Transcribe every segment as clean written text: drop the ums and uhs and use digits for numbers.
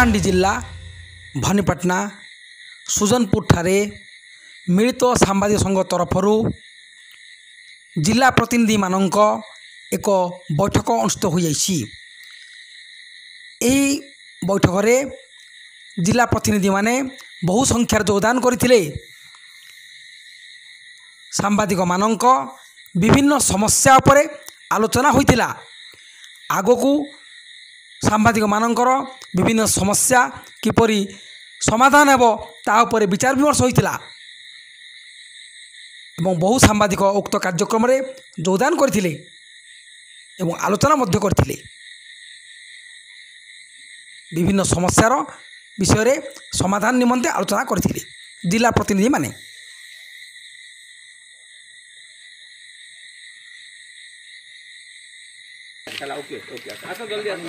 कलाहांडी जिला भवानीपाटना सुजनपुर ठारे मिलित सांबादिक संघ तरफ जिला प्रतिनिधि मानक एक बैठक अनुष्ठित हो जाइछि। एही बैठक रे जिला प्रतिनिधि माने बहु संख्यार योगदान करथिले। सांबादिक मानक विभिन्न समस्या उपरे आलोचना होइतिला। आगकू सांबादिक मानकर विभिन्न समस्या किपरि समाधान हेबो ता उपरे विचार विमर्श होइतिला एवं बहु सांबादिक उक्त कार्यक्रम रे योगदान करथिले एवं आलोचना मध्य करथिले। विभिन्न समस्यार विषय रे समाधान निमंते आलोचना करथिले जिला प्रतिनिधि माने।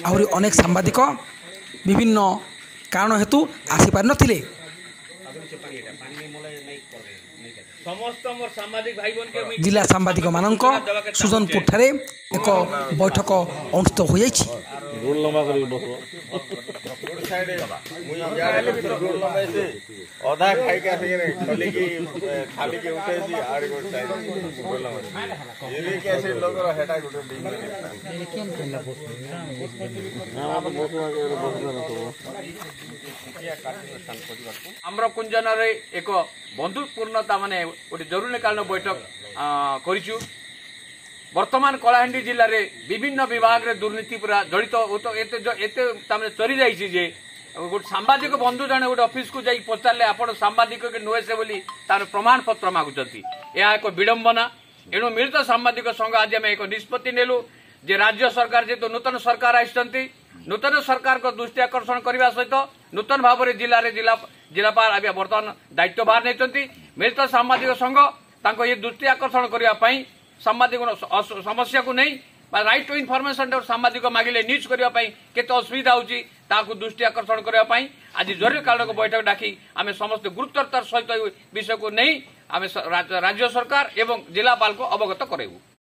आहरी अनेक सांबादिक विभिन्न कारण हेतु आसी पार नथिले। जिला सांबादिक मानक सुजनपुर ठारे एक बैठक अनुष्ठित हो जाइछि। आम्र कुंजन एक बंधुपूर्ण माने गोटे जरूरीकालीन बैठक करिछु। वर्तमान कलाहांडी जिले में विभिन्न विभाग रे दुर्नीति पूरा जड़ित एते चरी जाइछि जे गोटे सांबादिक बंधु जने गोटे ऑफिस को जाई पचारे आपण सांबादिक के नुहे से बोली तार प्रमाण पत्र मागुचंती। यह एक विडंबना। एणु मिलित सांबादिक संघ आज आम एक निष्पत्ति नेलु जे राज्य सरकार जेहेतु नूतन सरकार आइछंती नूतन सरकार को दृष्टि आकर्षण करने सहित नूतन भाव में जिलापाल आज बर्तमान दायित्वभार नहीं। मिलित सांबादिक संघ ये दृष्टि आकर्षण करने सांबादिक समस्या को नहीं राइट टू इनफॉरमेशन सांबादिक मागिले न्यूज करने केते असुविधा होची ताकू दृष्टि आकर्षण करने आज जरूरीकालीन बैठक डाकी आम समस्त गुरुत्वतार सहित विषय को नहीं आम राज्य सरकार एवं जिलापाल को अवगत कराइबु।